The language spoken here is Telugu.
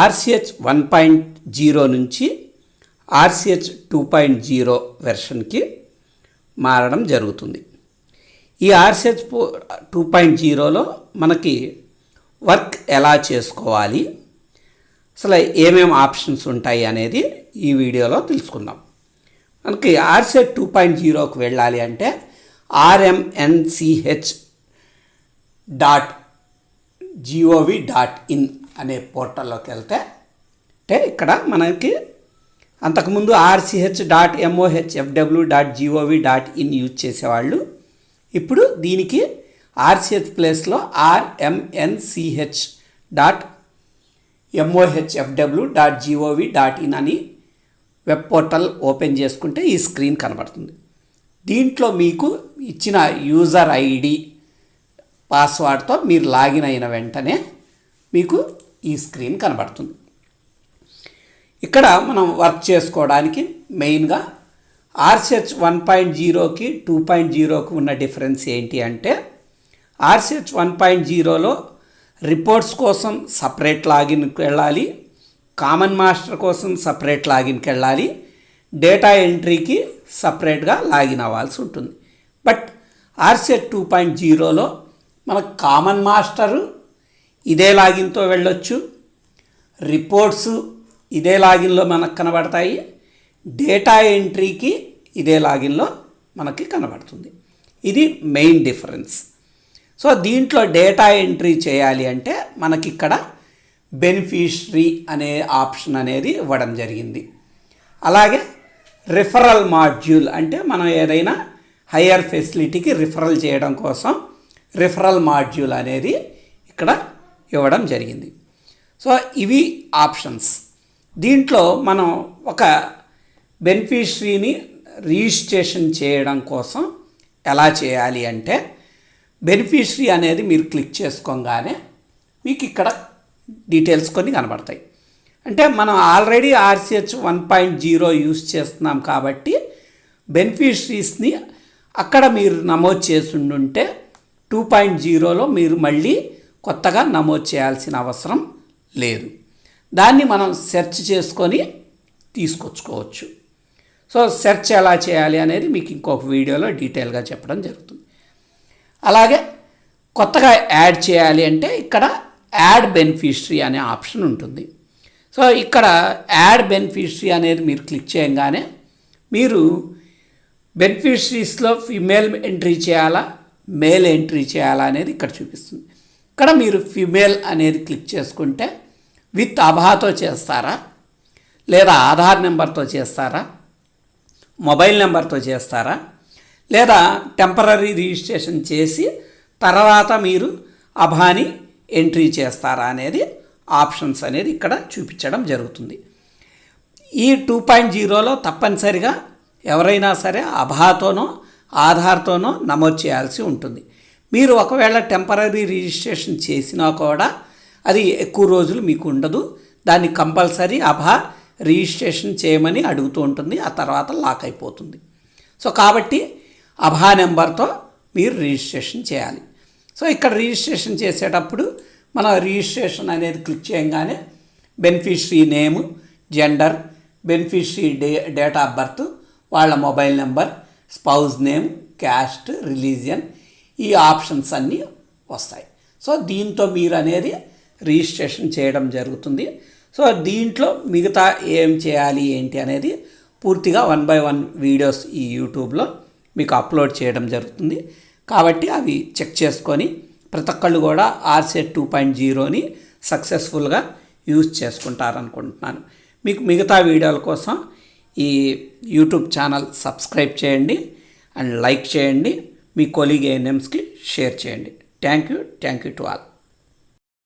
ఆర్సిహెచ్ 1.0 నుంచి ఆర్సిహెచ్ 2.0 వెర్షన్కి మారడం జరుగుతుంది. ఈ ఆర్సిహెచ్ 2.0లో మనకి వర్క్ ఎలా చేసుకోవాలి, అసలు ఏమేమి ఆప్షన్స్ ఉంటాయి అనేది ఈ వీడియోలో తెలుసుకుందాం. మనకి ఆర్సిహెచ్ 2.0కి వెళ్ళాలి అంటే rmnch.gov.in అనే పోర్టల్లోకి వెళ్తే అంటే ఇక్కడ మనకి అంతకుముందు rch.mohfw.gov.in యూజ్ చేసేవాళ్ళు ఇప్పుడు దీనికి ఆర్సిహెచ్ ప్లేస్లో rmnch.mohfw.gov.in అని వెబ్ పోర్టల్ ఓపెన్ చేసుకుంటే ఈ స్క్రీన్ కనబడుతుంది. దీంట్లో మీకు ఇచ్చిన యూజర్ ఐడి పాస్వర్డ్తో మీరు లాగిన్ అయిన వెంటనే మీకు ఈ స్క్రీన్ కనబడుతుంది. ఇక్కడ మనం వర్క్ చేసుకోవడానికి మెయిన్గా ఆర్సిహెచ్ 1.0కి 2.0కి ఉన్న డిఫరెన్స్ ఏంటి అంటే ఆర్సిహెచ్ 1.0లో రిపోర్ట్స్ కోసం సపరేట్ లాగిన్కి వెళ్ళాలి, కామన్ మాస్టర్ కోసం సపరేట్ లాగిన్కి వెళ్ళాలి, డేటా ఎంట్రీకి సపరేట్గా లాగిన్ అవ్వాల్సి ఉంటుంది. బట్ ఆర్సిహెచ్ 2.0లో మనకు కామన్ మాస్టరు ఇదే లాగిన్తో వెళ్ళొచ్చు, రిపోర్ట్స్ ఇదే లాగిన్లో మనకు కనబడతాయి, డేటా ఎంట్రీకి ఇదే లాగిన్లో మనకి కనబడుతుంది. ఇది మెయిన్ డిఫరెన్స్. సో దీంట్లో డేటా ఎంట్రీ చేయాలి అంటే మనకి ఇక్కడ బెనిఫిషరీ అనే ఆప్షన్ అనేది ఇవ్వడం జరిగింది. అలాగే రిఫరల్ మాడ్యూల్ అంటే మనం ఏదైనా హయ్యర్ ఫెసిలిటీకి రిఫరల్ చేయడం కోసం రిఫరల్ మాడ్యూల్ అనేది ఇక్కడ ఇవ్వడం జరిగింది. సో ఇవి ఆప్షన్స్. దీంట్లో మనం ఒక బెనిఫిషరీని రిజిస్ట్రేషన్ చేయడం కోసం ఎలా చేయాలి అంటే బెనిఫిషరీ అనేది మీరు క్లిక్ చేసుకోగానే మీకు ఇక్కడ డీటెయిల్స్ కొన్ని కనబడతాయి. అంటే మనం ఆల్రెడీ ఆర్సిహెచ్ 1.0 యూజ్ చేస్తున్నాం కాబట్టి బెనిఫిషరీస్ని అక్కడ మీరు నమోదు చేసి ఉంటే 2.0లో మీరు మళ్ళీ కొత్తగా నమోదు చేయాల్సిన అవసరం లేదు. దాన్ని మనం సెర్చ్ చేసుకొని తీసుకొచ్చుకోవచ్చు. సో సెర్చ్ ఎలా చేయాలి అనేది మీకు ఇంకొక వీడియోలో డీటెయిల్గా చెప్పడం జరుగుతుంది. అలాగే కొత్తగా యాడ్ చేయాలి అంటే ఇక్కడ యాడ్ బెనిఫిషరీ అనే ఆప్షన్ ఉంటుంది. సో ఇక్కడ యాడ్ బెనిఫిషరీ అనేది మీరు క్లిక్ చేయగానే మీరు బెనిఫిషరీస్లో ఫిమేల్ ఎంట్రీ చేయాలా, మేల్ ఎంట్రీ చేయాలా అనేది ఇక్కడ చూపిస్తుంది. ఇక్కడ మీరు ఫిమేల్ అనేది క్లిక్ చేసుకుంటే విత్ ఆధార్తో చేస్తారా, లేదా ఆధార్ నెంబర్తో చేస్తారా, మొబైల్ నెంబర్తో చేస్తారా, లేదా టెంపరరీ రిజిస్ట్రేషన్ చేసి తర్వాత మీరు అభాని ఎంట్రీ చేస్తారా అనేది ఆప్షన్స్ అనేది ఇక్కడ చూపించడం జరుగుతుంది. ఈ 2.0లో తప్పనిసరిగా ఎవరైనా సరే అభాతోనో ఆధార్తోనో నమోదు చేయాల్సి ఉంటుంది. మీరు ఒకవేళ టెంపరరీ రిజిస్ట్రేషన్ చేసినా కూడా అది ఎక్కువ రోజులు మీకు ఉండదు. దాన్ని కంపల్సరీ అభా రిజిస్ట్రేషన్ చేయమని అడుగుతూ ఉంటుంది, ఆ తర్వాత లాక్ అయిపోతుంది. సో కాబట్టి అభా నెంబర్తో మీరు రిజిస్ట్రేషన్ చేయాలి. సో ఇక్కడ రిజిస్ట్రేషన్ చేసేటప్పుడు మన రిజిస్ట్రేషన్ అనేది క్లిక్ చేయగానే beneficiary name, gender, beneficiary date of birth, వాళ్ళ mobile number, spouse name, caste, religion ఈ ఆప్షన్స్ అన్నీ వస్తాయి. సో దీంతో మీరు అనేది రిజిస్ట్రేషన్ చేయడం జరుగుతుంది. సో దీంట్లో మిగతా ఏం చేయాలి ఏంటి అనేది పూర్తిగా 1 by 1 వీడియోస్ ఈ యూట్యూబ్లో మీకు అప్లోడ్ చేయడం జరుగుతుంది. కాబట్టి అవి చెక్ చేసుకొని ప్రతి ఒక్కళ్ళు కూడా ఆర్సిహెచ్ 2.0ని సక్సెస్ఫుల్గా యూజ్ చేసుకుంటారనుకుంటున్నాను. మీకు మిగతా వీడియోల కోసం ఈ యూట్యూబ్ ఛానల్ సబ్స్క్రైబ్ చేయండి అండ్ లైక్ చేయండి, మీ కొలీగ్ ఏఎన్ఎంస్కి షేర్ చేయండి. Thank you to all.